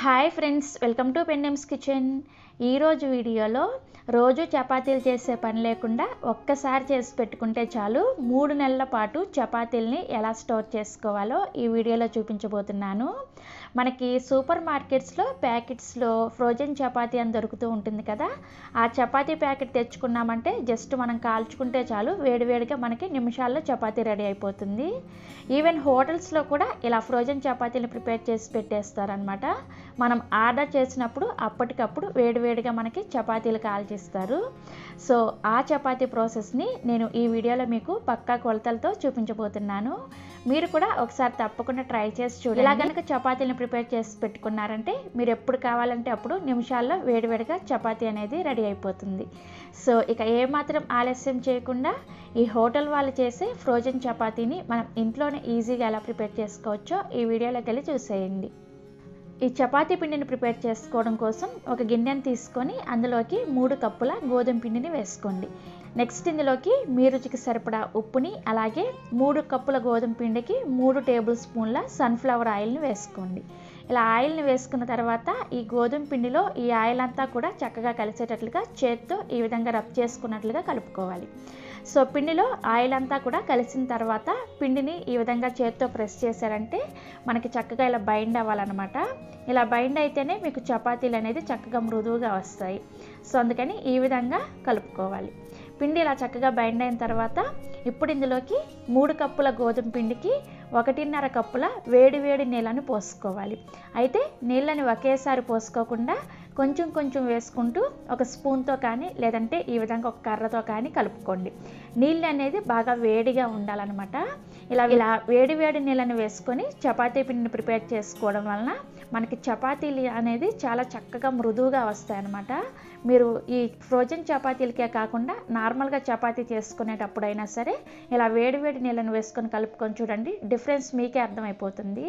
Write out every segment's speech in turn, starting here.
Hi friends, welcome to Pendems kitchen. ఈరోజు వీడియోలో రోజు చపాతీలు చేసే పని లేకుండా ఒక్కసారి చేసి పెట్టుకుంటే చాలు 3 నెలల పాటు చపాతీల్ని ఎలా స్టోర్ చేసుకోవాలో ఈ వీడియోలో చూపించబోతున్నాను. మనకి సూపర్ మార్కెట్స్లో ప్యాకెట్స్లో ఫ్రోజన్ చపాతీ అని దొరుకుతూ ఉంటుంది కదా. ఆ చపాతీ ప్యాకెట్ తెచ్చుకున్నామంటే జస్ట్ మనం కాల్చుకుంటే చాలు, వేడివేడిగా మనకి నిమిషాల్లో చపాతీ రెడీ అయిపోతుంది. ఈవెన్ హోటల్స్లో కూడా ఇలా ఫ్రోజన్ చపాతీలు ప్రిపేర్ చేసి పెట్టేస్తారనమాట. మనం ఆర్డర్ చేసినప్పుడు అప్పటికప్పుడు వేడివేడిగా మనకి చపాతీలు కాల్చిస్తారు. సో ఆ చపాతీ ప్రాసెస్ని నేను ఈ వీడియోలో మీకు పక్కా కొలతలతో చూపించబోతున్నాను. మీరు కూడా ఒకసారి తప్పకుండా ట్రై చేసి చూడండి. ఇలా కనుక చపాతీలను ప్రిపేర్ చేసి పెట్టుకున్నారంటే మీరు ఎప్పుడు కావాలంటే అప్పుడు నిమిషాల్లో వేడివేడిగా చపాతీ అనేది రెడీ అయిపోతుంది. సో ఇక ఏమాత్రం ఆలస్యం చేయకుండా ఈ హోటల్ వాళ్ళు చేసే ఫ్రోజన్ చపాతీని మనం ఇంట్లోనే ఈజీగా ఎలా ప్రిపేర్ చేసుకోవచ్చో ఈ వీడియోలోకి వెళ్ళి చూసేయండి. ఈ చపాతీ పిండిని ప్రిపేర్ చేసుకోవడం కోసం ఒక గిన్నెని తీసుకొని అందులోకి 3 కప్పుల గోధుమ పిండిని వేసుకోండి. నెక్స్ట్ ఇందులోకి మీ రుచికి సరిపడా ఉప్పుని, అలాగే 3 కప్పుల గోధుమ పిండికి 3 టేబుల్ స్పూన్ల సన్ఫ్లవర్ ఆయిల్ని వేసుకోండి. ఇలా ఆయిల్ని వేసుకున్న తర్వాత ఈ గోధుమ పిండిలో ఈ ఆయిల్ అంతా కూడా చక్కగా కలిసేటట్లుగా చేత్తో ఈ విధంగా రబ్ చేసుకున్నట్లుగా కలుపుకోవాలి. సో పిండిలో ఆయిల్ అంతా కూడా కలిసిన తర్వాత పిండిని ఈ విధంగా చేత్తో ప్రెస్ చేశారంటే మనకి చక్కగా ఇలా బైండ్ అవ్వాలన్నమాట. ఇలా బైండ్ అయితేనే మీకు చపాతీలు అనేది చక్కగా మృదువుగా వస్తాయి. సో అందుకని ఈ విధంగా కలుపుకోవాలి. పిండి ఇలా చక్కగా బైండ్ అయిన తర్వాత ఇప్పుడు ఇందులోకి 3 కప్పుల గోధుమ పిండికి 1.5 కప్పుల వేడి నీళ్ళని పోసుకోవాలి. అయితే నీళ్ళని ఒకేసారి పోసుకోకుండా కొంచెం కొంచెం వేసుకుంటూ ఒక స్పూన్తో కానీ లేదంటే ఈ విధంగా ఒక కర్రతో కానీ కలుపుకోండి. నీళ్ళు అనేది బాగా వేడిగా ఉండాలన్నమాట. ఇలా వేడి నీళ్ళని వేసుకొని చపాతీ పిండిని ప్రిపేర్ చేసుకోవడం వలన మనకి చపాతీలు అనేది చాలా చక్కగా మృదువుగా వస్తాయన్నమాట. మీరు ఈ ఫ్రోజన్ చపాతీలకే కాకుండా నార్మల్గా చపాతీ చేసుకునేటప్పుడైనా సరే ఇలా వేడి నీళ్ళని వేసుకొని కలుపుకొని చూడండి, డిఫరెన్స్ మీకే అర్థమైపోతుంది.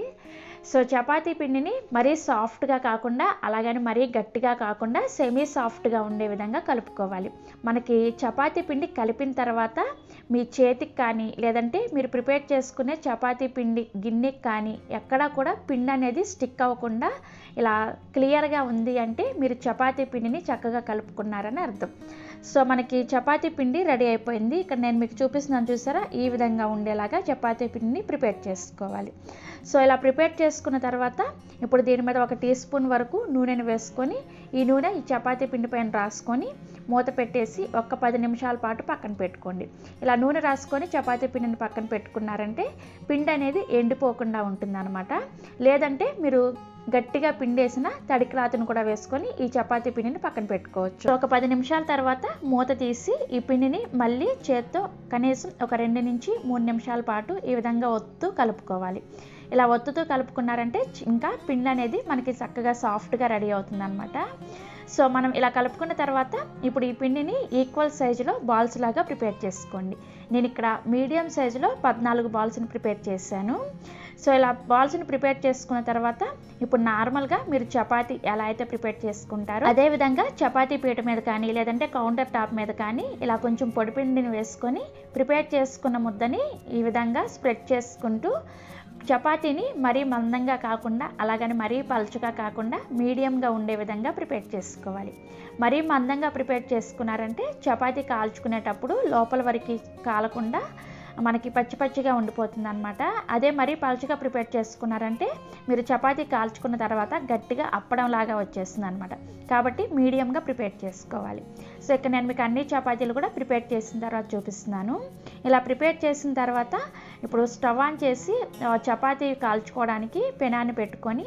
సో చపాతీ పిండిని మరీ సాఫ్ట్గా కాకుండా అలాగని మరీ గట్టిగా కాకుండా సెమీ సాఫ్ట్గా ఉండే విధంగా కలుపుకోవాలి. మనకి చపాతీ పిండి కలిపిన తర్వాత మీ చేతికి కానీ లేదంటే మీరు ప్రిపేర్ చేసుకునే చపాతీ పిండి గిన్నెకి కానీ ఎక్కడా కూడా పిండి అనేది స్టిక్ అవ్వకుండా ఇలా క్లియర్గా ఉంది అంటే మీరు చపాతీ పిండిని చక్కగా కలుపుకున్నారని అర్థం. సో మనకి చపాతీ పిండి రెడీ అయిపోయింది. ఇక్కడ నేను మీకు చూపిస్తున్నాను, చూసారా? ఈ విధంగా ఉండేలాగా చపాతీ పిండిని ప్రిపేర్ చేసుకోవాలి. సో ఇలా ప్రిపేర్ చేసుకున్న తర్వాత ఇప్పుడు దీని మీద 1 టీ స్పూన్ వరకు నూనెను వేసుకొని ఈ నూనె ఈ చపాతీ పిండి పైన రాసుకొని మూత పెట్టేసి ఒక 10 నిమిషాల పాటు పక్కన పెట్టుకోండి. ఇలా నూనె రాసుకొని చపాతీ పిండిని పక్కన పెట్టుకున్నారంటే పిండి అనేది ఎండిపోకుండా ఉంటుందన్నమాట. లేదంటే మీరు గట్టిగా పిండేసిన తడి క్లాత్ను కూడా వేసుకొని ఈ చపాతీ పిండిని పక్కన పెట్టుకోవచ్చు. ఒక 10 నిమిషాల తర్వాత మూత తీసి ఈ పిండిని మళ్ళీ చేత్తో కనీసం ఒక 2 నుంచి 3 నిమిషాల పాటు ఈ విధంగా ఒత్తుతూ కలుపుకోవాలి. ఇలా ఒత్తుతూ కలుపుకున్నారంటే ఇంకా పిండి అనేది మనకి చక్కగా సాఫ్ట్గా రెడీ అవుతుందన్నమాట. సో మనం ఇలా కలుపుకున్న తర్వాత ఇప్పుడు ఈ పిండిని ఈక్వల్ సైజులో బాల్స్ లాగా ప్రిపేర్ చేసుకోండి. నేను ఇక్కడ మీడియం సైజులో 14 బాల్స్ని ప్రిపేర్ చేశాను. సో ఇలా బాల్స్ని ప్రిపేర్ చేసుకున్న తర్వాత ఇప్పుడు నార్మల్గా మీరు చపాతీ ఎలా అయితే ప్రిపేర్ చేసుకుంటారో అదేవిధంగా చపాతీ పీట మీద కానీ లేదంటే కౌంటర్ టాప్ మీద కానీ ఇలా కొంచెం పొడిపిండిని వేసుకొని ప్రిపేర్ చేసుకున్న ముద్దని ఈ విధంగా స్ప్రెడ్ చేసుకుంటూ చపాతీని మరీ మందంగా కాకుండా అలాగని మరీ పలుచగా కాకుండా మీడియంగా ఉండే విధంగా ప్రిపేర్ చేసుకోవాలి. మరీ మందంగా ప్రిపేర్ చేసుకున్నారంటే చపాతీ కాల్చుకునేటప్పుడు లోపల వరకు కాలకుండా మనకి పచ్చిగా ఉండిపోతుంది అనమాట. అదే మరీ పలుచగా ప్రిపేర్ చేసుకున్నారంటే మీరు చపాతీ కాల్చుకున్న తర్వాత గట్టిగా అప్పడం లాగా వచ్చేస్తుంది అనమాట. కాబట్టి మీడియంగా ప్రిపేర్ చేసుకోవాలి. సో ఇక్కడ నేను మీకు అన్ని చపాతీలు కూడా ప్రిపేర్ చేసిన తర్వాత చూపిస్తున్నాను. ఇలా ప్రిపేర్ చేసిన తర్వాత ఇప్పుడు స్టవ్ ఆన్ చేసి చపాతీ కాల్చుకోవడానికి పెనాన్ని పెట్టుకొని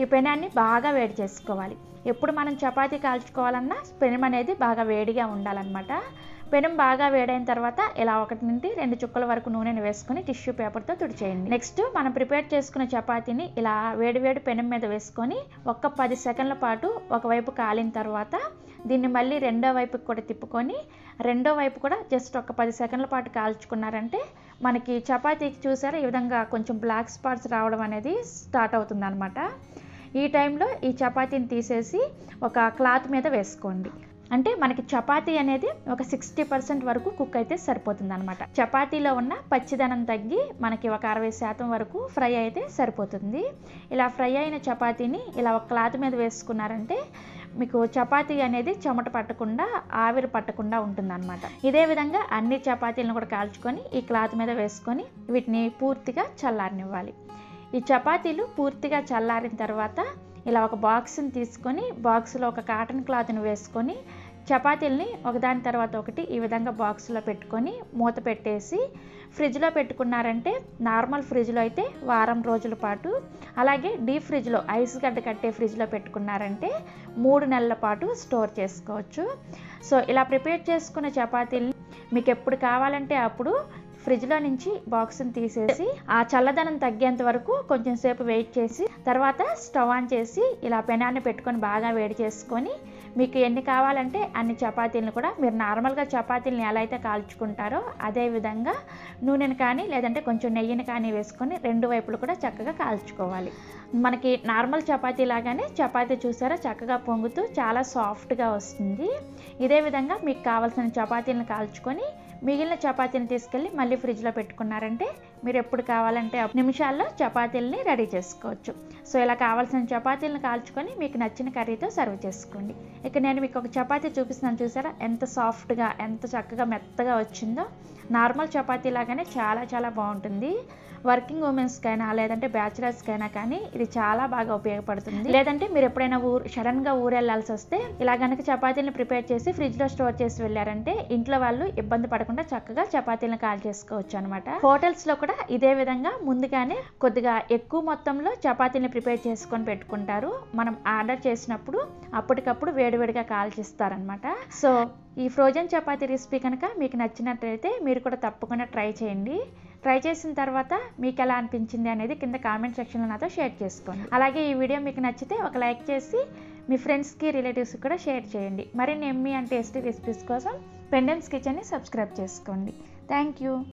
ఈ పెనాన్ని బాగా వేడి చేసుకోవాలి. ఎప్పుడు మనం చపాతీ కాల్చుకోవాలన్నా పెనం అనేది బాగా వేడిగా ఉండాలన్నమాట. పెనం బాగా వేడైన తర్వాత ఇలా 1 నుండి 2 చుక్కల వరకు నూనెను వేసుకొని టిష్యూ పేపర్తో తుడిచేయండి. నెక్స్ట్ మనం ప్రిపేర్ చేసుకున్న చపాతీని ఇలా వేడి పెనం మీద వేసుకొని ఒక 10 సెకండ్ల పాటు ఒకవైపు కాలిన తర్వాత దీన్ని మళ్ళీ రెండో వైపుకి కూడా తిప్పుకొని రెండో వైపు కూడా జస్ట్ ఒక 10 సెకండ్ల పాటు కాల్చుకున్నారంటే మనకి చపాతీకి చూసారా ఈ విధంగా కొంచెం బ్లాక్ స్పాట్స్ రావడం అనేది స్టార్ట్ అవుతుంది అనమాట. ఈ టైంలో ఈ చపాతీని తీసేసి ఒక క్లాత్ మీద వేసుకోండి. అంటే మనకి చపాతీ అనేది ఒక 60% వరకు కుక్ అయితే సరిపోతుంది అనమాట. చపాతీలో ఉన్న పచ్చిదనం తగ్గి మనకి ఒక 60% వరకు ఫ్రై అయితే సరిపోతుంది. ఇలా ఫ్రై అయిన చపాతీని ఇలా ఒక క్లాత్ మీద వేసుకున్నారంటే మీకు చపాతీ అనేది చెమట పట్టకుండా ఆవిరి పట్టకుండా ఉంటుందన్నమాట. ఇదే విధంగా అన్ని చపాతీలను కూడా కాల్చుకొని ఈ క్లాత్ మీద వేసుకొని వీటిని పూర్తిగా చల్లారనివ్వాలి. ఈ చపాతీలు పూర్తిగా చల్లారిన తర్వాత ఇలా ఒక బాక్స్ని తీసుకొని బాక్స్లో ఒక కాటన్ క్లాత్ని వేసుకొని చపాతీలని ఒకదాని తర్వాత ఒకటి ఈ విధంగా బాక్స్లో పెట్టుకొని మూత పెట్టేసి ఫ్రిడ్జ్లో పెట్టుకున్నారంటే నార్మల్ ఫ్రిడ్జ్లో అయితే వారం రోజుల పాటు, అలాగే డీప్ ఫ్రిడ్జ్లో ఐస్ గడ్డ కట్టే ఫ్రిడ్జ్లో పెట్టుకున్నారంటే 3 నెలల పాటు స్టోర్ చేసుకోవచ్చు. సో ఇలా ప్రిపేర్ చేసుకున్న చపాతీలని మీకు ఎప్పుడు కావాలంటే అప్పుడు ఫ్రిడ్జ్లో నుంచి బాక్స్ని తీసేసి ఆ చల్లదనం తగ్గేంత వరకు కొంచెం సేపు వెయిట్ చేసి తర్వాత స్టవ్ ఆన్ చేసి ఇలా పెనాన్ని పెట్టుకొని బాగా వేడి చేసుకొని మీకు ఎన్ని కావాలంటే అన్ని చపాతీలను కూడా మీరు నార్మల్గా చపాతీలను ఎలా అయితే కాల్చుకుంటారో అదే విధంగా నూనెను కానీ లేదంటే కొంచెం నెయ్యిని కానీ వేసుకొని 2 వైపులు కూడా చక్కగా కాల్చుకోవాలి. మనకి నార్మల్ చపాతీ లాగానే చపాతీ చూసారా చక్కగా పొంగుతూ చాలా సాఫ్ట్గా వస్తుంది. ఇదే విధంగా మీకు కావాల్సిన చపాతీలను కాల్చుకొని మిగిలిన చపాతీని తీసుకెళ్ళి మళ్ళీ ఫ్రిడ్జ్లో పెట్టుకున్నారంటే మీరు ఎప్పుడు కావాలంటే నిమిషాల్లో చపాతీలని రెడీ చేసుకోవచ్చు. సో ఇలా కావాల్సిన చపాతీలను కాల్చుకొని మీకు నచ్చిన కర్రీతో సర్వ్ చేసుకోండి. ఇక నేను మీకు ఒక చపాతీ చూపిస్తున్నాను చూసారా ఎంత సాఫ్ట్గా ఎంత చక్కగా మెత్తగా వచ్చిందో. నార్మల్ చపాతీ లాగానే చాలా చాలా బాగుంటుంది. వర్కింగ్ ఉమెన్స్కైనా లేదంటే బ్యాచిలర్స్కైనా కానీ ఇది చాలా బాగా ఉపయోగపడుతుంది. లేదంటే మీరు ఎప్పుడైనా సడన్గా ఊరు వెళ్ళాల్సి వస్తే ఇలా కనుక చపాతీలను ప్రిపేర్ చేసి ఫ్రిడ్జ్లో స్టోర్ చేసి వెళ్ళారంటే ఇంట్లో వాళ్ళు ఇబ్బంది పడకుండా చక్కగా చపాతీలను కాల్ చేసుకోవచ్చు అనమాట. హోటల్స్లో కూడా ఇదే విధంగా ముందుగానే కొద్దిగా ఎక్కువ మొత్తంలో చపాతీలను ప్రిపేర్ చేసుకొని పెట్టుకుంటారు. మనం ఆర్డర్ చేసినప్పుడు అప్పటికప్పుడు వేడివేడిగా కాల్చిస్తారనమాట. సో ఈ ఫ్రోజన్ చపాతీ రెసిపీ కనుక మీకు నచ్చినట్లయితే మీరు కూడా తప్పకుండా ట్రై చేయండి. ట్రై చేసిన తర్వాత మీకు ఎలా అనిపించింది అనేది కింద కామెంట్ సెక్షన్లో నాతో షేర్ చేసుకోండి. అలాగే ఈ వీడియో మీకు నచ్చితే ఒక లైక్ చేసి మీ ఫ్రెండ్స్కి రిలేటివ్స్కి కూడా షేర్ చేయండి. మరిన్ని ఎమ్మీ అండ్ టేస్టీ రెసిపీస్ కోసం పెండెమ్స్ కిచెన్ని సబ్స్క్రైబ్ చేసుకోండి. Thank you.